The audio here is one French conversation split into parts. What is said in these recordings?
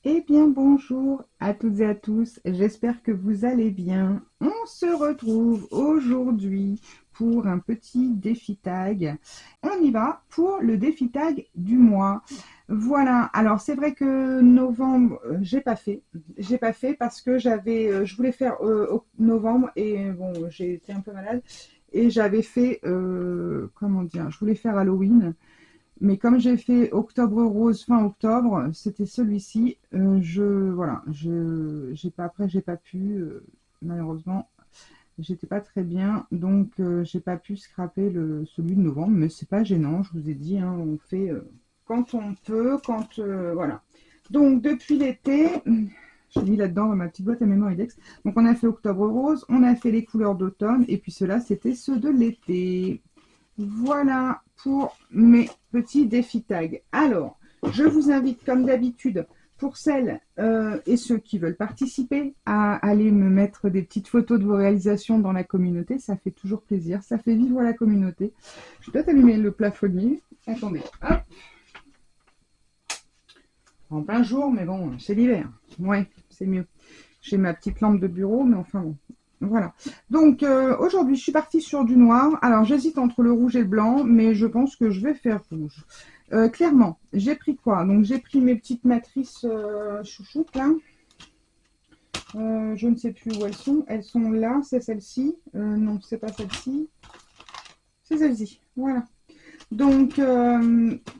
Eh bien, bonjour à toutes et à tous, j'espère que vous allez bien. On se retrouve aujourd'hui pour un petit défi tag. On y va pour le défi tag du mois. Voilà, alors c'est vrai que novembre, j'ai pas fait parce que je voulais faire novembre et bon, j'ai été un peu malade et j'avais fait, comment dire, je voulais faire Halloween. Mais comme j'ai fait Octobre Rose fin octobre, c'était celui-ci. Voilà, j'ai pas pu, malheureusement, j'étais pas très bien, donc j'ai pas pu scraper celui de novembre, mais c'est pas gênant, je vous ai dit, hein, on fait quand on peut, voilà. Donc depuis l'été, j'ai mis là-dedans dans ma petite boîte à mémoire index. Donc on a fait Octobre Rose, on a fait les couleurs d'automne, et puis ceux-là, c'était ceux de l'été. Voilà pour mes petits défis tag. Alors, je vous invite comme d'habitude, pour celles et ceux qui veulent participer, à aller me mettre des petites photos de vos réalisations dans la communauté. Ça fait toujours plaisir, ça fait vivre la communauté. Je dois allumer le plafonnier. Attendez, hop. En plein jour, mais bon, c'est l'hiver. Ouais, c'est mieux. J'ai ma petite lampe de bureau, mais enfin bon. Voilà. Donc aujourd'hui, je suis partie sur du noir. Alors j'hésite entre le rouge et le blanc, mais je pense que je vais faire rouge. Clairement, j'ai pris quoi? Donc j'ai pris mes petites matrices chouchoutes là. Je ne sais plus où elles sont. Elles sont là, c'est celle-ci. Non, c'est pas celle-ci. C'est celle-ci. Voilà. Donc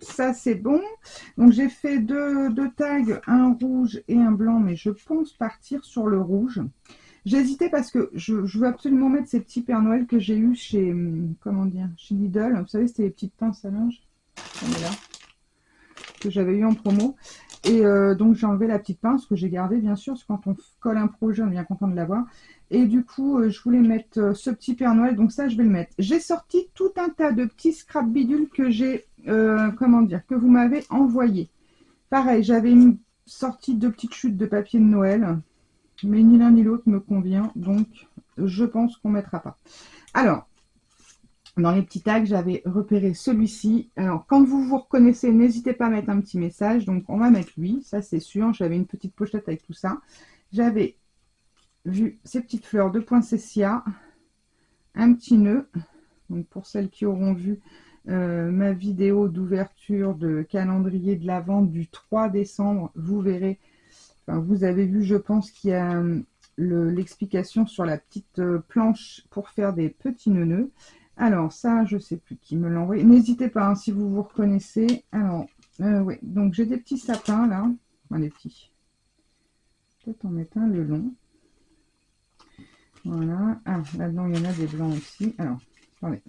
ça c'est bon. Donc j'ai fait deux tags, un rouge et un blanc, mais je pense partir sur le rouge. J'ai hésité parce que je veux absolument mettre ces petits Père Noël que j'ai eu chez, comment dire, chez Lidl. Vous savez, c'était les petites pinces à linge. On est là. Que j'avais eu en promo. Et donc j'ai enlevé la petite pince que j'ai gardée, bien sûr, parce que quand on colle un projet, on est bien content de l'avoir. Et du coup, je voulais mettre ce petit Père Noël, donc ça, je vais le mettre. J'ai sorti tout un tas de petits scrap bidules que j'ai, comment dire, que vous m'avez envoyé. Pareil, j'avais sorti deux petites chutes de papier de Noël, mais ni l'un ni l'autre me convient, donc je pense qu'on ne mettra pas. Alors, dans les petits tags, j'avais repéré celui-ci. Alors, quand vous vous reconnaissez, n'hésitez pas à mettre un petit message. Donc, on va mettre lui, ça c'est sûr. J'avais une petite pochette avec tout ça. J'avais vu ces petites fleurs de poinsettia, un petit nœud. Donc, pour celles qui auront vu ma vidéo d'ouverture de calendrier de l'Avent du 3 décembre, vous verrez, enfin, vous avez vu, je pense qu'il y a l'explication sur la petite planche pour faire des petits nœuds. Alors ça, je sais plus qui me l'a envoyé. N'hésitez pas hein, si vous vous reconnaissez. Alors, oui, donc j'ai des petits sapins là. Enfin, des petits. Peut-être en mettre un le long. Voilà. Ah, là-dedans, il y en a des blancs aussi. Alors, attendez.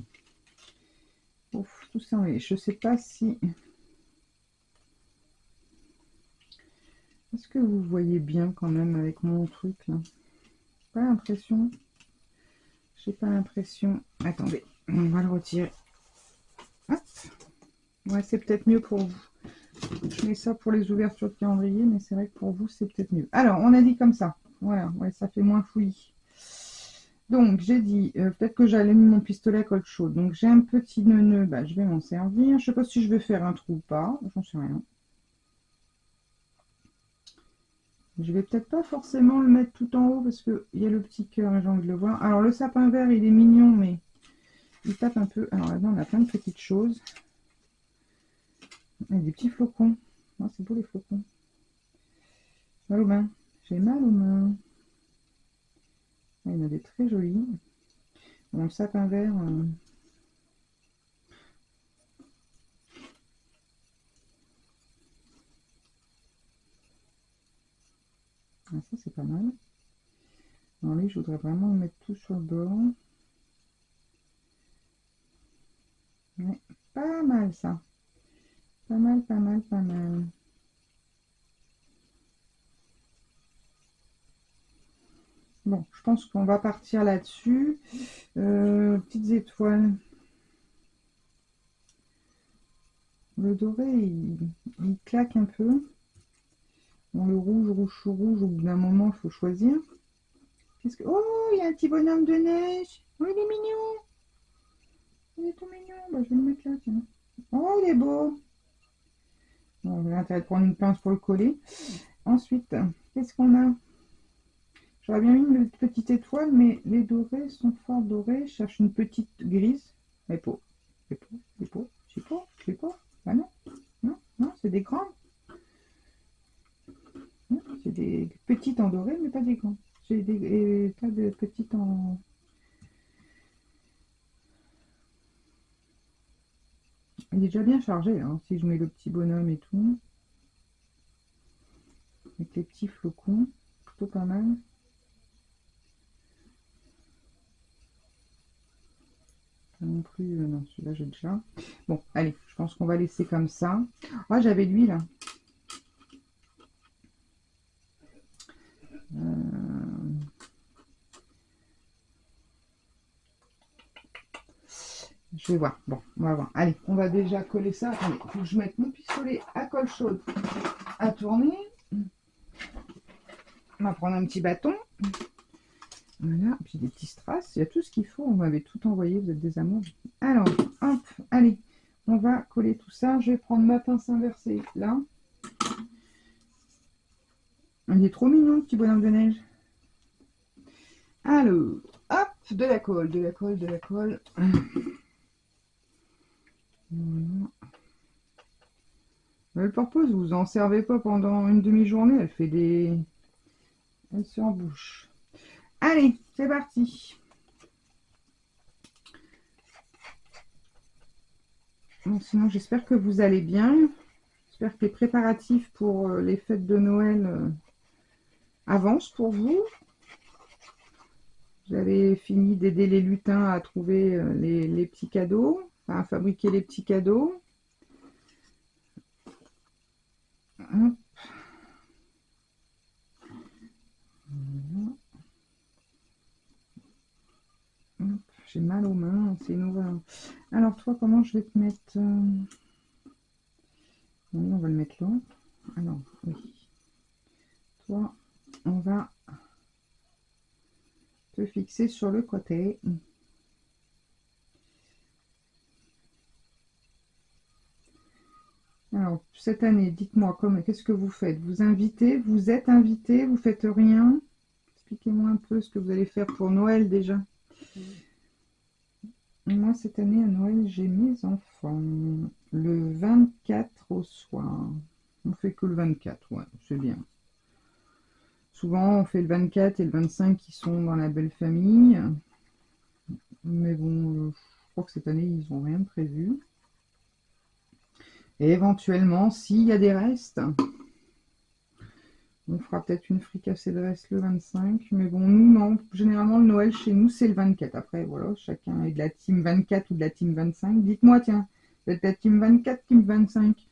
Ouf, tout ça, oui. Je sais pas si... Est-ce que vous voyez bien quand même avec mon truc là? Pas l'impression. J'ai pas l'impression. Attendez, on va le retirer. Hop. Ouais, c'est peut-être mieux pour vous. Je mets ça pour les ouvertures de calendrier, mais c'est vrai que pour vous, c'est peut-être mieux. Alors, on a dit comme ça. Voilà, ouais, ça fait moins fouillis. Donc, j'ai dit, peut-être que j'allais mis mon pistolet à colle chaude. Donc, j'ai un petit nœud, bah, je vais m'en servir. Je sais pas si je vais faire un trou ou pas. J'en sais rien. Je vais peut-être pas forcément le mettre tout en haut parce qu'il y a le petit cœur et j'ai envie de le voir. Alors, le sapin vert, il est mignon, mais il tape un peu. Alors, là-dedans, on a plein de petites choses. Il y a des petits flocons. Oh, c'est beau les flocons. Mal aux mains. J'ai mal aux mains. Ah, il y en a des très jolis. Bon, le sapin vert. Ah, ça, c'est pas mal. Alors, lui, je voudrais vraiment mettre tout sur le bord. Ouais, pas mal ça. Pas mal, pas mal, pas mal. Bon, je pense qu'on va partir là-dessus. Petites étoiles. Le doré, il claque un peu. Bon, le rouge, rouge, rouge, au bout d'un moment, il faut choisir. Qu'est-ce que... Oh, il y a un petit bonhomme de neige. Oh, il est mignon. Il est tout mignon. Bah, je vais le mettre là, tiens. Oh, il est beau. Bon, j'ai intérêt de prendre une pince pour le coller. Ensuite, qu'est-ce qu'on a? J'aurais bien mis une petite étoile, mais les dorés sont fort dorés. Je cherche une petite grise. Mais pas. C'est pas. C'est pas. C'est pas. C'est pas. Ah non. Non, non, c'est des grandes. C'est des petites en doré, mais pas des grandes. J'ai des, et pas de petites en... Il est déjà bien chargé, hein, si je mets le petit bonhomme et tout. Avec les petits flocons. Plutôt pas mal. Pas non plus... non, celui-là j'ai déjà. Bon, allez, je pense qu'on va laisser comme ça. Ah, j'avais lui là. Je vais voir. Bon, on va voir. Allez, on va déjà coller ça. Attendez, il faut que je mette mon pistolet à colle chaude à tourner. On va prendre un petit bâton. Voilà, puis des petits strass. Il y a tout ce qu'il faut. On m'avait tout envoyé. Vous êtes des amours. Alors, hop, allez. On va coller tout ça. Je vais prendre ma pince inversée là. Il est trop mignon, le petit bonhomme de neige. Alors, hop, de la colle, de la colle, de la colle. Voilà. Le purpose, vous en servez pas pendant une demi-journée. Elle fait des... Elle se embouche. Allez, c'est parti. Bon, sinon, j'espère que vous allez bien. J'espère que les préparatifs pour les fêtes de Noël avancent pour vous. Vous avez fini d'aider les lutins à trouver les petits cadeaux, enfin, à fabriquer les petits cadeaux. Hop. Voilà. J'ai mal aux mains, c'est une horreur. Alors toi, comment je vais te mettre oui, on va le mettre là. Alors, oui. Toi, on va te fixer sur le côté. Alors, cette année, dites-moi, qu'est-ce que vous faites? Vous invitez? Vous êtes invité? Vous faites rien? Expliquez-moi un peu ce que vous allez faire pour Noël déjà. Moi, cette année, à Noël, j'ai mes enfants. Le 24 au soir. On fait que le 24, ouais, c'est bien. Souvent, on fait le 24 et le 25 qui sont dans la belle famille. Mais bon, je crois que cette année, ils n'ont rien de prévu. Et éventuellement, s'il y a des restes, on fera peut-être une fricassée de reste le 25. Mais bon, nous, non. Généralement, le Noël chez nous, c'est le 24. Après, voilà, chacun est de la team 24 ou de la team 25. Dites-moi, tiens, vous êtes de la team 24, team 25.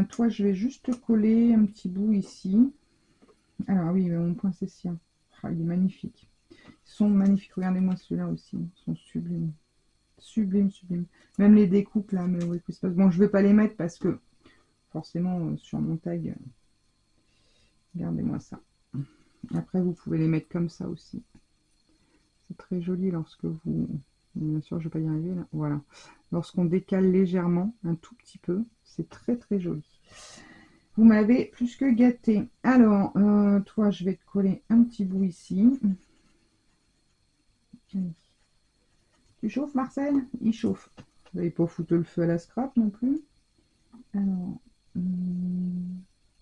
Toi, je vais juste coller un petit bout ici. Alors oui, mon point c'est sien. Ah, il est magnifique. Ils sont magnifiques. Regardez-moi ceux-là aussi. Ils sont sublimes. Sublime, sublime. Même les découpes là, mais oui, bon, je vais pas les mettre parce que forcément sur mon tag, regardez-moi ça. Après, vous pouvez les mettre comme ça aussi. C'est très joli lorsque vous... Bien sûr, je vais pas y arriver là. Voilà. Lorsqu'on décale légèrement, un tout petit peu, c'est très très joli. Vous m'avez plus que gâté. Alors, toi, je vais te coller un petit bout ici. Tu chauffes, Marcel? Il chauffe. Vous n'allez pas foutre le feu à la scrap non plus. Alors, on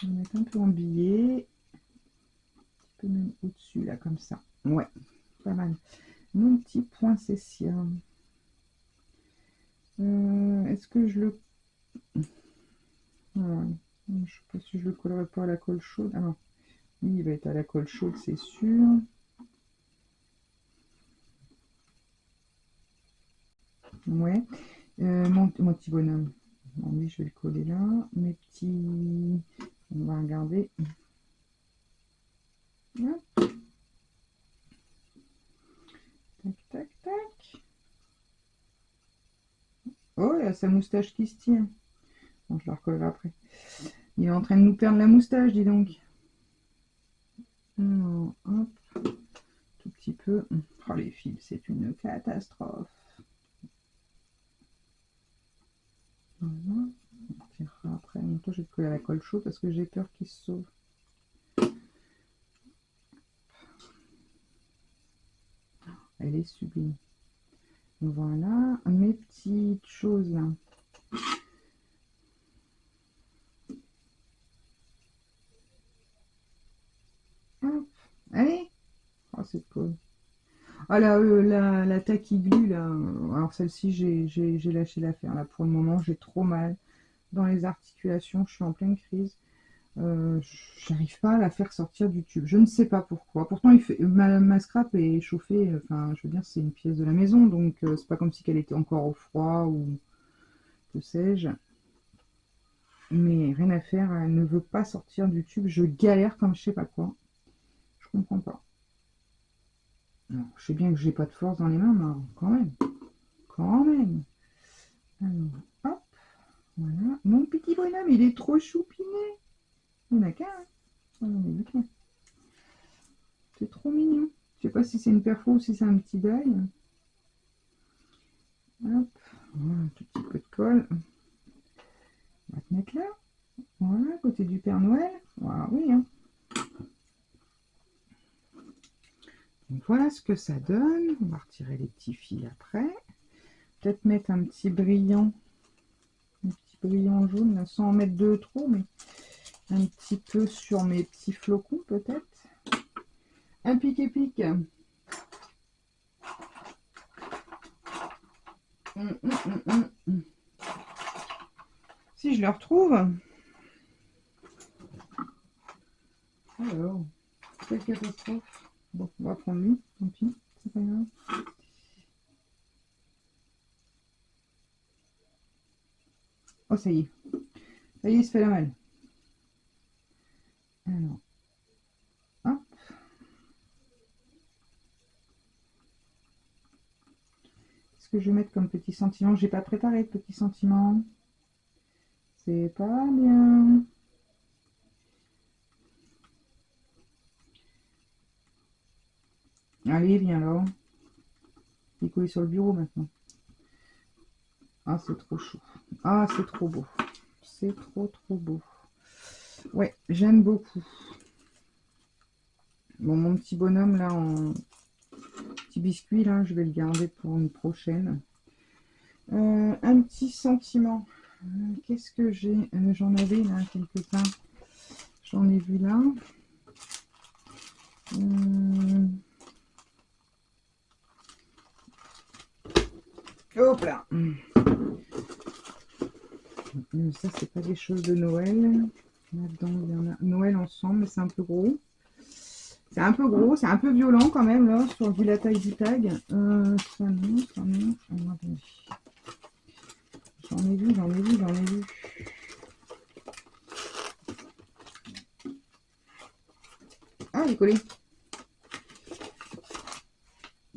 va mettre un peu en billet. Un petit peu même au-dessus, là, comme ça. Ouais, pas mal. Mon petit point Cécia. Est-ce que je le... Alors, je ne sais pas si je le collerai pas à la colle chaude. Alors, oui, il va être à la colle chaude, c'est sûr. Ouais. Mon petit bonhomme. Bon, oui, je vais le coller là. Mes petits... On va regarder. Hop. Tac, tac, tac. Oh, il a sa moustache qui se tient. Bon, je la recollerai après. Il est en train de nous perdre la moustache, dis donc. Alors, hop. peu. Oh, les fils, c'est une catastrophe. Voilà. On tirera après. En même temps, je vais coller à la colle chaude parce que j'ai peur qu'il se sauve. Elle est sublime. Voilà, mes petites choses là. Hop, allez. Oh, c'est cool. Ah là, la tacky glue là. Alors celle-ci, j'ai lâché l'affaire là. Pour le moment, j'ai trop mal dans les articulations. Je suis en pleine crise. J'arrive pas à la faire sortir du tube. Je ne sais pas pourquoi. Pourtant, ma scrap est chauffée. Enfin, je veux dire, c'est une pièce de la maison, donc c'est pas comme si elle était encore au froid ou que sais-je. Mais rien à faire, elle ne veut pas sortir du tube. Je galère comme je sais pas quoi. Je comprends pas. Alors, je sais bien que j'ai pas de force dans les mains, mais quand même. Quand même. Alors, hop. Voilà. Mon petit bonhomme, il est trop choupiné. Il n'y en a qu'un. Hein. Oh, il y en a qu'un. C'est trop mignon. Je sais pas si c'est une perfo ou si c'est un petit dail. Hop. Voilà, un tout petit peu de colle. On va te mettre là. Voilà, à côté du Père Noël. Voilà, oui. Hein. Donc, voilà ce que ça donne. On va retirer les petits fils après. Peut-être mettre un petit brillant jaune, là, sans en mettre de trop, mais un petit peu sur mes petits flocons, peut-être. Un pique-pique. Si je le retrouve. Alors, quelle catastrophe. Bon, on va prendre lui, tant pis, c'est pas grave. Oh, ça y est. Ça y est, il se fait la malle. Alors, hop. Ce que je vais mettre comme petit sentiment, j'ai pas préparé de petit sentiment. C'est pas bien. Allez, viens là. Il est collé sur le bureau maintenant. Ah, c'est trop chaud. Ah, c'est trop beau. C'est trop beau. Ouais, j'aime beaucoup. Bon, mon petit bonhomme là en petit biscuit là, je vais le garder pour une prochaine. Un petit sentiment. Qu'est-ce que j'ai j'en avais là quelques-uns. J'en ai vu là. Hop là. Ça, c'est pas des choses de Noël. Là-dedans, il y en a Noël ensemble, mais c'est un peu gros. C'est un peu gros, c'est un peu violent quand même, là, sur vu la taille du tag. Ça non, ça non. J'en ai vu. Ah, il est collé.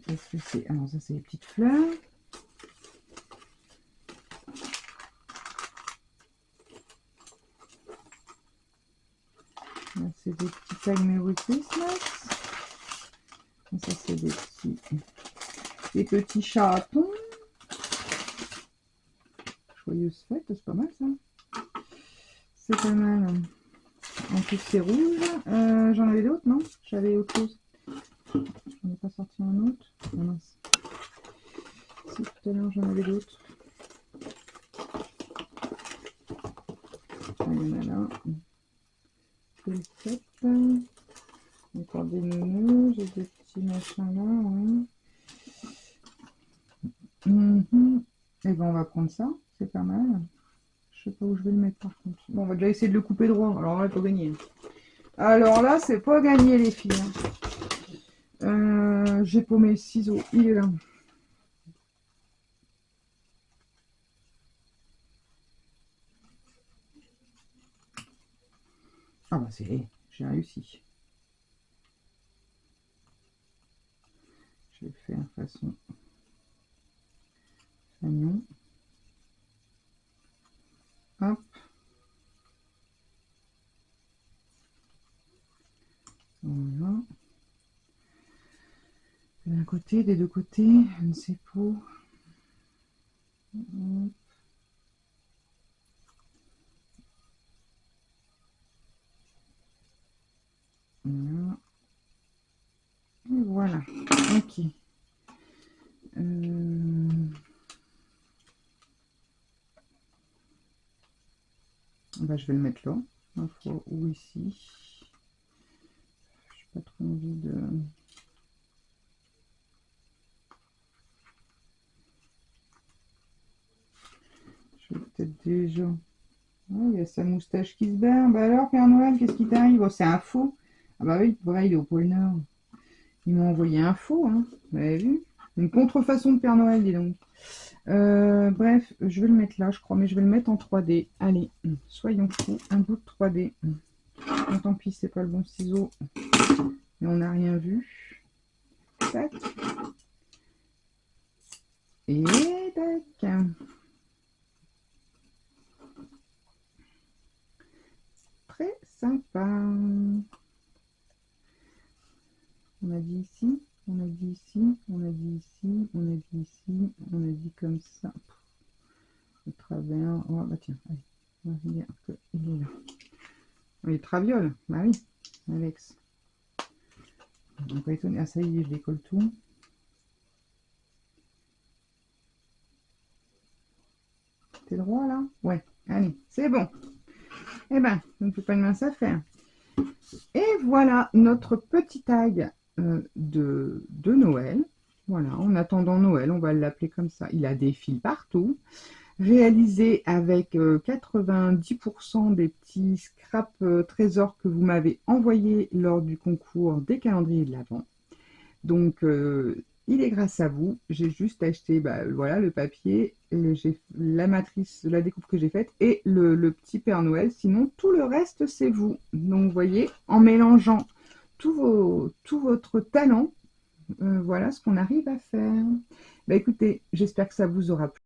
Qu'est-ce que c'est? Alors, ça, c'est les petites fleurs. Là, c'est des petits tags Merry Christmas. Ça, c'est des petits chatons. Joyeuse fête, c'est pas mal ça. C'est pas mal. En plus, c'est rouge. J'en avais d'autres, non? J'avais autre chose. J'en ai pas sorti un autre. Oh, mince. Si, tout à l'heure, j'en avais d'autres. Ah, il y en a là. Encore des nounous. J'ai des petits machins là. Ouais. Et ben, on va prendre ça. C'est pas mal. Je sais pas où je vais le mettre par contre. Bon, on va déjà essayer de le couper droit. Alors là, il faut gagner. Alors là, c'est pas gagné les filles. J'ai paumé le ciseau. Il est là. Ah bah c'est... J'ai réussi. Je vais le faire façon fagnon. Hop. Voilà. côtés, des deux côtés, je sais pas. Voilà. Et voilà. Ok. Bah, je vais le mettre là. Une fois ou ici. Je n'ai pas trop envie de... Je vais peut-être déjà... Oh, il y a sa moustache qui se barre. Bah alors, Père Noël, qu'est-ce qui t'arrive? Oh, c'est un faux. Ah bah oui, vrai, il est au pôle Nord. Ils m'ont envoyé un faux, hein. Vous avez vu? Une contrefaçon de Père Noël, dis donc. Bref, je vais le mettre là, je crois, mais je vais le mettre en 3D. Allez, soyons fous, un bout de 3D. Bon, tant pis, c'est pas le bon ciseau. Mais on n'a rien vu. Tac. Et tac. Très sympa. On a dit ici, on a dit ici, on a dit ici, on a dit ici, on a dit comme ça. Le travers. Oh bah tiens, allez, on va dire qu'il est là. Il est traviole, bah oui, Alex. On peut étonner. Ah ça y est, je décolle tout. T'es droit là? Ouais, allez, c'est bon. Eh ben, on ne fait pas de mince affaire. Et voilà notre petit tag de Noël. Voilà, en attendant Noël, on va l'appeler comme ça. Il a des fils partout. Réalisé avec 90% des petits scraps trésors que vous m'avez envoyés lors du concours des calendriers de l'Avent. Donc, il est grâce à vous. J'ai juste acheté voilà, le papier, la matrice, la découpe que j'ai faite et le petit Père Noël. Sinon, tout le reste, c'est vous. Donc, vous voyez, en mélangeant tout votre talent, voilà ce qu'on arrive à faire. Bah, écoutez, j'espère que ça vous aura plu.